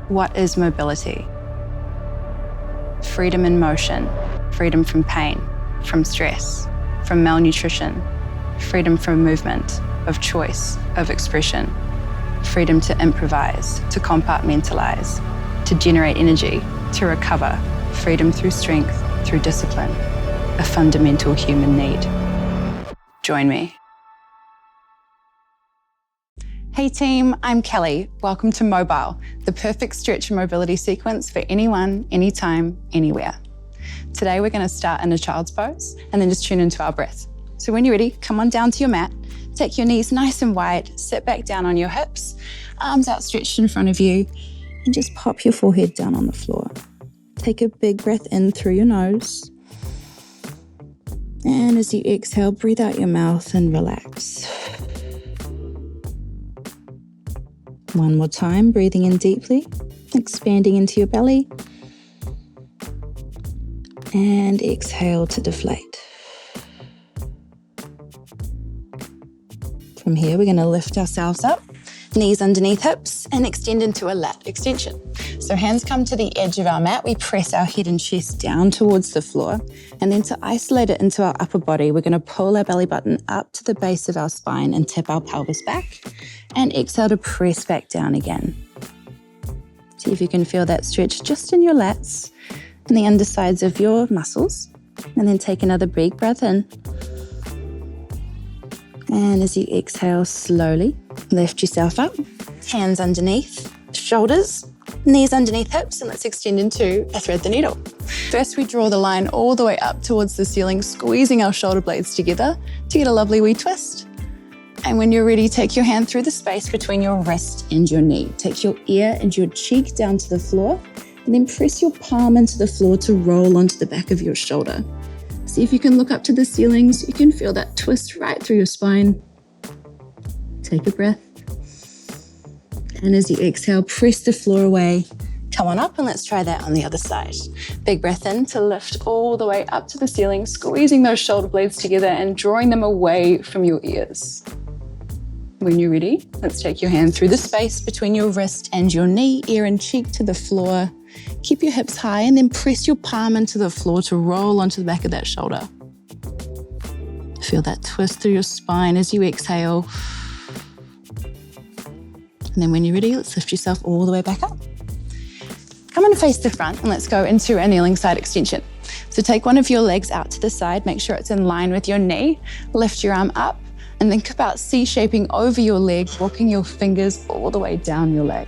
What is mobility? Freedom in motion, freedom from pain, from stress, from malnutrition, freedom from movement, of choice, of expression, freedom to improvise, to compartmentalize, to generate energy, to recover, freedom through strength, through discipline, a fundamental human need. Join me. Hey team, I'm Kelly. Welcome to Mobile, the perfect stretch and mobility sequence for anyone, anytime, anywhere. Today we're going to start in a child's pose and then just tune into our breath. So when you're ready, come on down to your mat, take your knees nice and wide, sit back down on your hips, arms outstretched in front of you, and just pop your forehead down on the floor. Take a big breath in through your nose. And as you exhale, breathe out your mouth and relax. One more time, breathing in deeply, expanding into your belly. And exhale to deflate. From here, we're going to lift ourselves up, knees underneath hips, and extend into a lat extension. So hands come to the edge of our mat. We press our head and chest down towards the floor. And then to isolate it into our upper body, we're going to pull our belly button up to the base of our spine and tip our pelvis back. And exhale to press back down again. See if you can feel that stretch just in your lats and the undersides of your muscles. And then take another big breath in. And as you exhale, slowly lift yourself up. Hands underneath shoulders, knees underneath hips, and let's extend into a thread the needle. First, we draw the line all the way up towards the ceiling, squeezing our shoulder blades together to get a lovely wee twist. And when you're ready, take your hand through the space between your wrist and your knee. Take your ear and your cheek down to the floor, and then press your palm into the floor to roll onto the back of your shoulder. See if you can look up to the ceiling so you can feel that twist right through your spine. Take a breath. And as you exhale, press the floor away. Come on up and let's try that on the other side. Big breath in to lift all the way up to the ceiling, squeezing those shoulder blades together and drawing them away from your ears. When you're ready, let's take your hand through the space between your wrist and your knee, ear and cheek to the floor. Keep your hips high and then press your palm into the floor to roll onto the back of that shoulder. Feel that twist through your spine as you exhale. And then when you're ready, let's lift yourself all the way back up. Come and face the front and let's go into a kneeling side extension. So take one of your legs out to the side, make sure it's in line with your knee, lift your arm up, and think about C-shaping over your leg, walking your fingers all the way down your leg.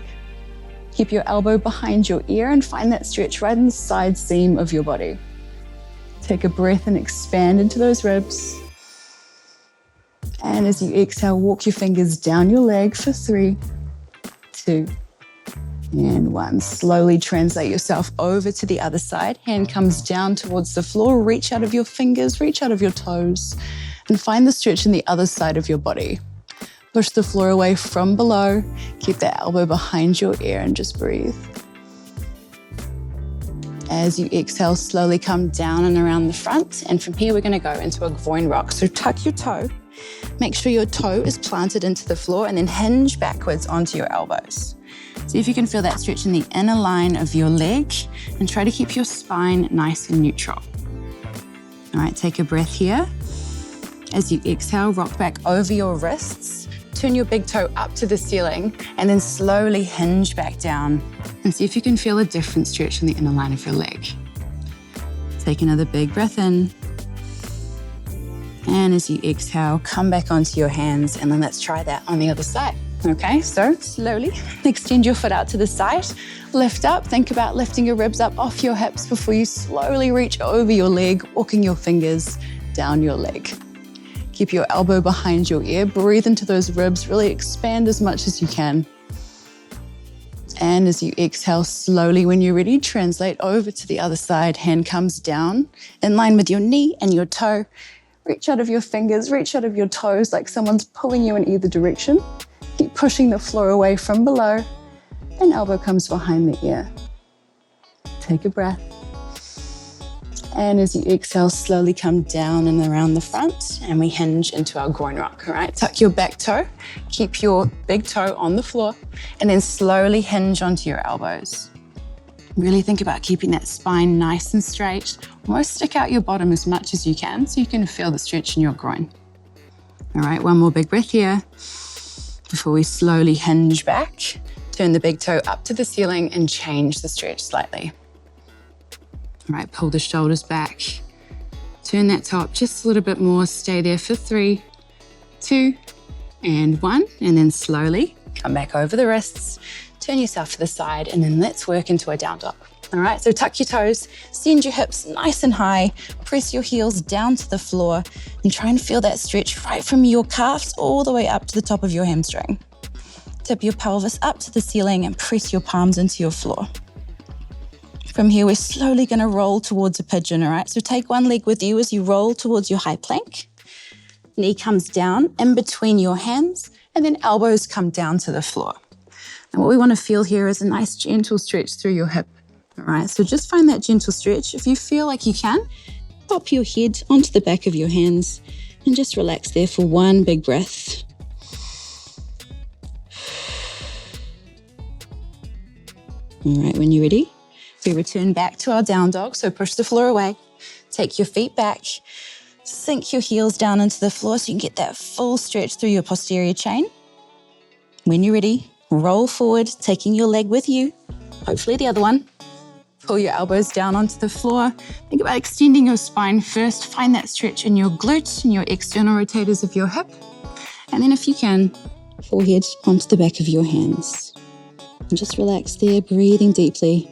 Keep your elbow behind your ear and find that stretch right in the side seam of your body. Take a breath and expand into those ribs. And as you exhale, walk your fingers down your leg for 3, 2, and 1. Slowly translate yourself over to the other side. Hand comes down towards the floor. Reach out of your fingers, reach out of your toes, and find the stretch in the other side of your body. Push the floor away from below. Keep that elbow behind your ear and just breathe. As you exhale, slowly come down and around the front. And from here, we're going to go into a groin rock. So tuck your toe. Make sure your toe is planted into the floor and then hinge backwards onto your elbows. See if you can feel that stretch in the inner line of your leg and try to keep your spine nice and neutral. All right, take a breath here. As you exhale, rock back over your wrists, turn your big toe up to the ceiling, and then slowly hinge back down and see if you can feel a different stretch in the inner line of your leg. Take another big breath in. And as you exhale, come back onto your hands, and then let's try that on the other side. Okay, so slowly extend your foot out to the side, lift up, think about lifting your ribs up off your hips before you slowly reach over your leg, walking your fingers down your leg. Keep your elbow behind your ear, breathe into those ribs, really expand as much as you can. And as you exhale slowly, when you're ready, translate over to the other side. Hand comes down in line with your knee and your toe. Reach out of your fingers, reach out of your toes like someone's pulling you in either direction. Keep pushing the floor away from below, and elbow comes behind the ear. Take a breath. And as you exhale, slowly come down and around the front, and we hinge into our groin rock, all right? Tuck your back toe, keep your big toe on the floor, and then slowly hinge onto your elbows. Really think about keeping that spine nice and straight. Almost stick out your bottom as much as you can so you can feel the stretch in your groin. All right, one more big breath here before we slowly hinge back. Turn the big toe up to the ceiling and change the stretch slightly. All right, pull the shoulders back. Turn that toe up just a little bit more. Stay there for 3, 2, and 1. And then slowly come back over the wrists. Turn yourself to the side, and then let's work into a down dog. All right, so tuck your toes, send your hips nice and high, press your heels down to the floor, and try and feel that stretch right from your calves all the way up to the top of your hamstring. Tip your pelvis up to the ceiling and press your palms into your floor. From here, we're slowly going to roll towards a pigeon, all right? So take one leg with you as you roll towards your high plank. Knee comes down in between your hands, and then elbows come down to the floor. And what we want to feel here is a nice gentle stretch through your hip, all right? So just find that gentle stretch. If you feel like you can, pop your head onto the back of your hands and just relax there for one big breath. All right, when you're ready, we return back to our down dog. So push the floor away, take your feet back, sink your heels down into the floor so you can get that full stretch through your posterior chain. When you're ready, roll forward, taking your leg with you, hopefully the other one. Pull your elbows down onto the floor. Think about extending your spine first. Find that stretch in your glutes and your external rotators of your hip. And then if you can, forehead onto the back of your hands. And just relax there, breathing deeply.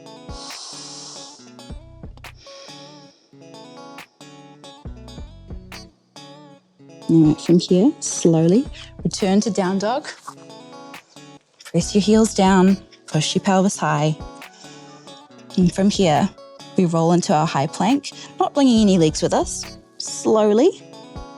All right, from here, slowly return to down dog. Press your heels down, push your pelvis high. And from here, we roll into our high plank, not bringing any legs with us. Slowly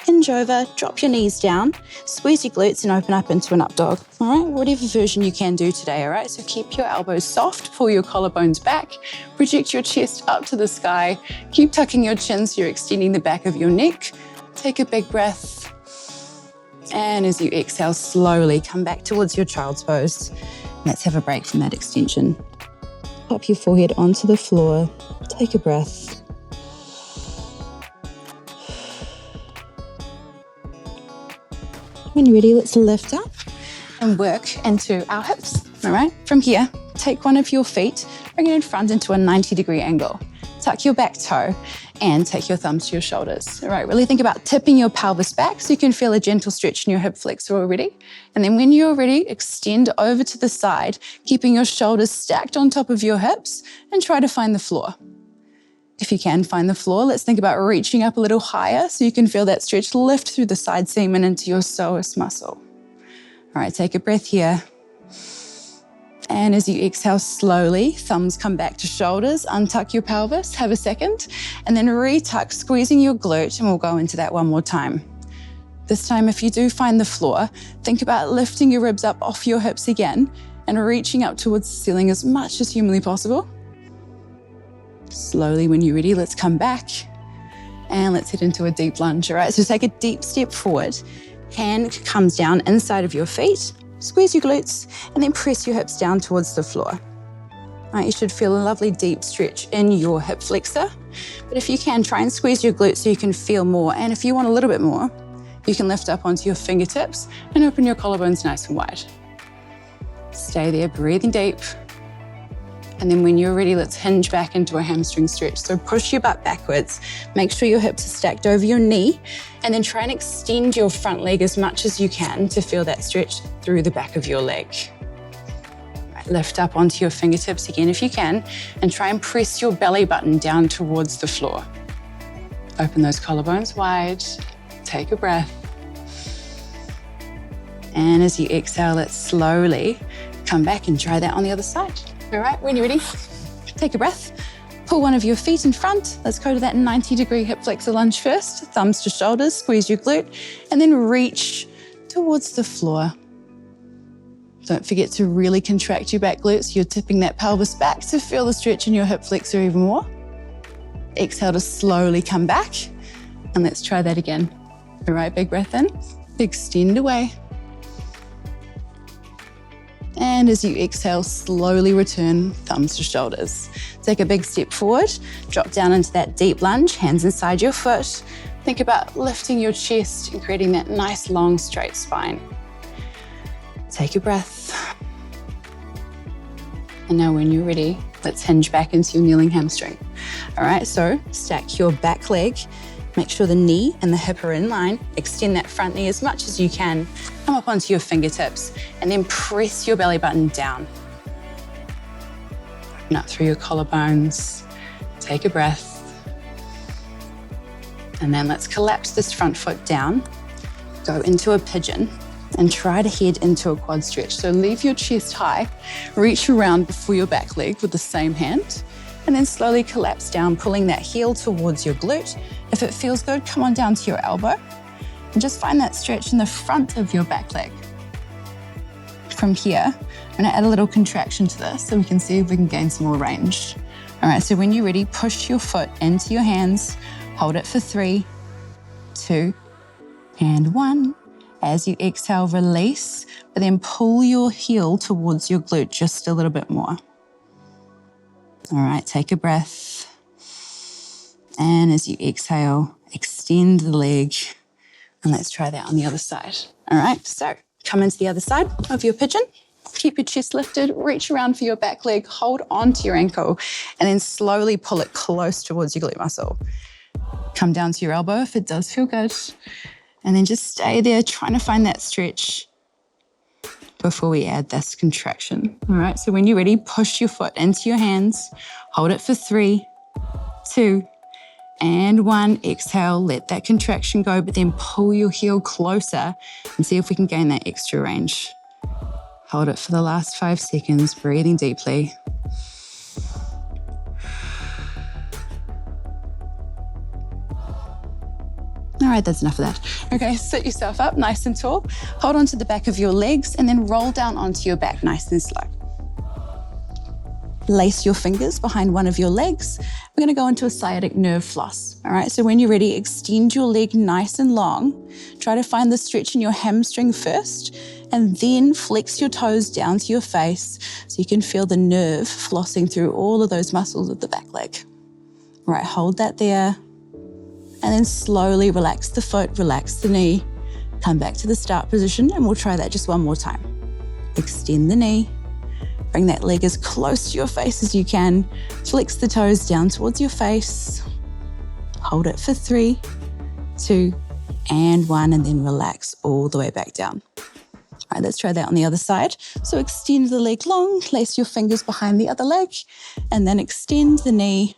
hinge over, drop your knees down, squeeze your glutes and open up into an up dog. All right, whatever version you can do today, all right? So keep your elbows soft, pull your collarbones back, project your chest up to the sky, keep tucking your chin so you're extending the back of your neck. Take a big breath. And as you exhale, slowly come back towards your child's pose. Let's have a break from that extension. Pop your forehead onto the floor. Take a breath. When you're ready, let's lift up and work into our hips. All right, from here, take one of your feet, bring it in front into a 90-degree angle. Tuck your back toe and take your thumbs to your shoulders. All right, really think about tipping your pelvis back so you can feel a gentle stretch in your hip flexor already. And then when you're ready, extend over to the side, keeping your shoulders stacked on top of your hips and try to find the floor. If you can find the floor, let's think about reaching up a little higher so you can feel that stretch lift through the side seam and into your psoas muscle. All right, take a breath here. And as you exhale slowly, thumbs come back to shoulders, untuck your pelvis, have a second, and then retuck, squeezing your glute, and we'll go into that one more time. This time, if you do find the floor, think about lifting your ribs up off your hips again and reaching up towards the ceiling as much as humanly possible. Slowly, when you're ready, let's come back and let's head into a deep lunge, all right? So take a deep step forward, hand comes down inside of your feet, squeeze your glutes, and then press your hips down towards the floor. All right, you should feel a lovely deep stretch in your hip flexor. But if you can, try and squeeze your glutes so you can feel more. And if you want a little bit more, you can lift up onto your fingertips and open your collarbones nice and wide. Stay there, breathing deep. And then when you're ready, let's hinge back into a hamstring stretch. So push your butt backwards, make sure your hips are stacked over your knee, and then try and extend your front leg as much as you can to feel that stretch through the back of your leg. Right, lift up onto your fingertips again if you can, and try and press your belly button down towards the floor. Open those collarbones wide, take a breath. And as you exhale, let's slowly come back and try that on the other side. All right, when you're ready, take a breath. Pull one of your feet in front. Let's go to that 90-degree hip flexor lunge first. Thumbs to shoulders, squeeze your glute, and then reach towards the floor. Don't forget to really contract your back glutes. You're tipping that pelvis back to feel the stretch in your hip flexor even more. Exhale to slowly come back. And let's try that again. All right, big breath in, extend away. And as you exhale, slowly return, thumbs to shoulders. Take a big step forward, drop down into that deep lunge, hands inside your foot. Think about lifting your chest and creating that nice, long, straight spine. Take a breath. And now when you're ready, let's hinge back into your kneeling hamstring. All right, so stack your back leg. Make sure the knee and the hip are in line. Extend that front knee as much as you can. Come up onto your fingertips and then press your belly button down. Open up through your collarbones. Take a breath. And then let's collapse this front foot down. Go into a pigeon and try to head into a quad stretch. So leave your chest high, reach around before your back leg with the same hand, and then slowly collapse down, pulling that heel towards your glute. If it feels good, come on down to your elbow and just find that stretch in the front of your back leg. From here, I'm gonna add a little contraction to this so we can see if we can gain some more range. All right, so when you're ready, push your foot into your hands, hold it for 3, 2, and 1. As you exhale, release, but then pull your heel towards your glute just a little bit more. All right, take a breath. And as you exhale, extend the leg. And let's try that on the other side. All right, so come into the other side of your pigeon. Keep your chest lifted, reach around for your back leg, hold onto your ankle, and then slowly pull it close towards your glute muscle. Come down to your elbow if it does feel good. And then just stay there, trying to find that stretch before we add this contraction. All right, so when you're ready, push your foot into your hands, hold it for 3, 2, and 1. Exhale, let that contraction go, but then pull your heel closer and see if we can gain that extra range. Hold it for the last 5 seconds, breathing deeply. All right, that's enough of that. Okay, sit yourself up nice and tall. Hold on to the back of your legs and then roll down onto your back nice and slow. Lace your fingers behind one of your legs. We're gonna go into a sciatic nerve floss. All right, so when you're ready, extend your leg nice and long. Try to find the stretch in your hamstring first, and then flex your toes down to your face so you can feel the nerve flossing through all of those muscles of the back leg. All right, hold that there. And then slowly relax the foot, relax the knee. Come back to the start position and we'll try that just one more time. Extend the knee. Bring that leg as close to your face as you can. Flex the toes down towards your face. Hold it for 3, 2, and 1, and then relax all the way back down. All right, let's try that on the other side. So extend the leg long, place your fingers behind the other leg, and then extend the knee,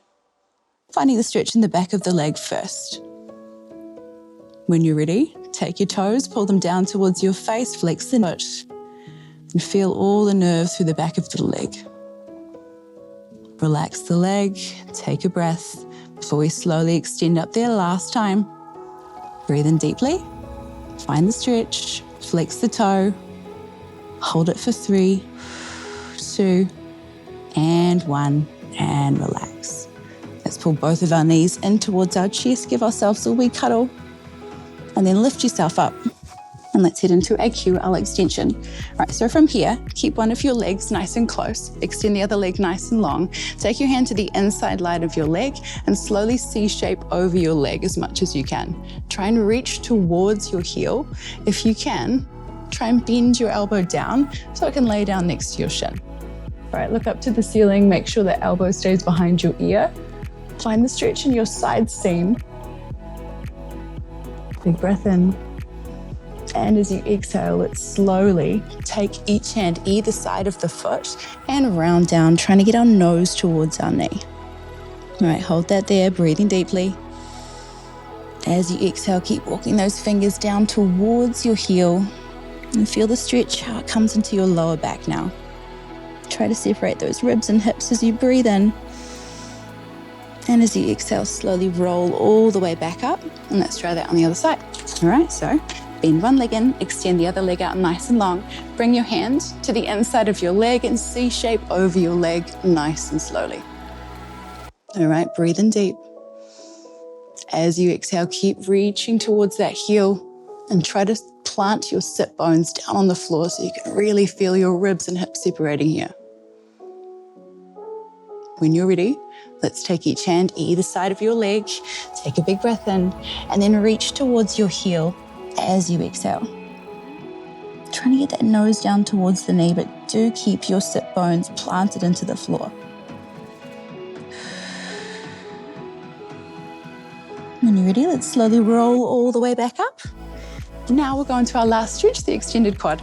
finding the stretch in the back of the leg first. When you're ready, take your toes, pull them down towards your face, flex the foot, and feel all the nerve through the back of the leg. Relax the leg, take a breath before we slowly extend up there last time. Breathe in deeply, find the stretch, flex the toe, hold it for 3, 2, and 1, and relax. Let's pull both of our knees in towards our chest, give ourselves a wee cuddle, and then lift yourself up. And let's head into a QL extension. All right, so from here, keep one of your legs nice and close, extend the other leg nice and long. Take your hand to the inside line of your leg and slowly C-shape over your leg as much as you can. Try and reach towards your heel. If you can, try and bend your elbow down so it can lay down next to your shin. All right, look up to the ceiling, make sure the elbow stays behind your ear. Find the stretch in your side seam. Big breath in. And as you exhale, let's slowly take each hand either side of the foot and round down, trying to get our nose towards our knee. All right, hold that there, breathing deeply. As you exhale, keep walking those fingers down towards your heel and feel the stretch, how it comes into your lower back now. Try to separate those ribs and hips as you breathe in. And as you exhale, slowly roll all the way back up. And let's try that on the other side. All right, so bend one leg in, extend the other leg out nice and long. Bring your hand to the inside of your leg and C-shape over your leg nice and slowly. All right, breathe in deep. As you exhale, keep reaching towards that heel and try to plant your sit bones down on the floor so you can really feel your ribs and hips separating here. When you're ready, let's take each hand either side of your leg, take a big breath in, and then reach towards your heel as you exhale. Trying to get that nose down towards the knee, but do keep your sit bones planted into the floor. When you're ready, let's slowly roll all the way back up. Now we're going to our last stretch, the extended quad.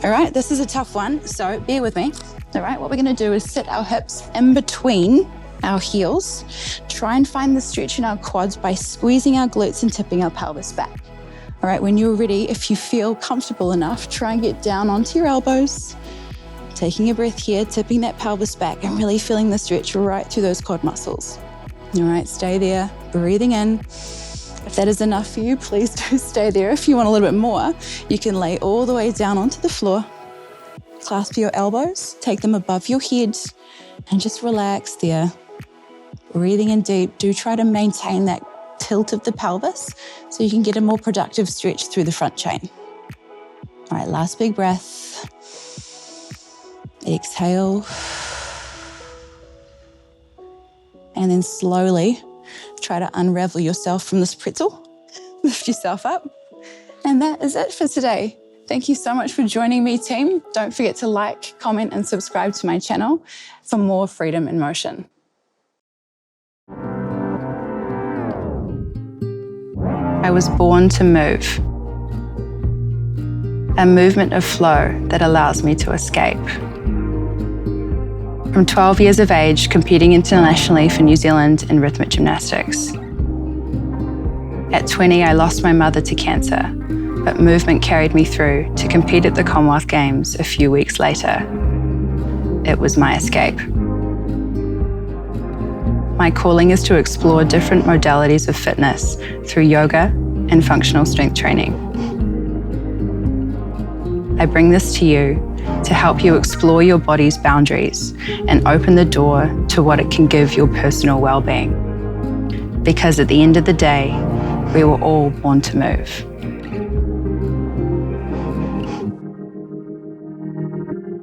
All right, this is a tough one, so bear with me. All right, what we're gonna do is sit our hips in between our heels. Try and find the stretch in our quads by squeezing our glutes and tipping our pelvis back. All right, when you're ready, if you feel comfortable enough, try and get down onto your elbows, taking a breath here, tipping that pelvis back and really feeling the stretch right through those quad muscles. All right, stay there, breathing in. If that is enough for you, please do stay there. If you want a little bit more, you can lay all the way down onto the floor, clasp your elbows, take them above your head, and just relax there. Breathing in deep, do try to maintain that tilt of the pelvis so you can get a more productive stretch through the front chain. All right, last big breath. Exhale. And then slowly try to unravel yourself from this pretzel. Lift yourself up. And that is it for today. Thank you so much for joining me, team. Don't forget to like, comment, and subscribe to my channel for more freedom in motion. I was born to move. A movement of flow that allows me to escape. From 12 years of age, competing internationally for New Zealand in rhythmic gymnastics. At 20, I lost my mother to cancer, but movement carried me through to compete at the Commonwealth Games a few weeks later. It was my escape. My calling is to explore different modalities of fitness through yoga and functional strength training. I bring this to you to help you explore your body's boundaries and open the door to what it can give your personal well-being. Because at the end of the day, we were all born to move.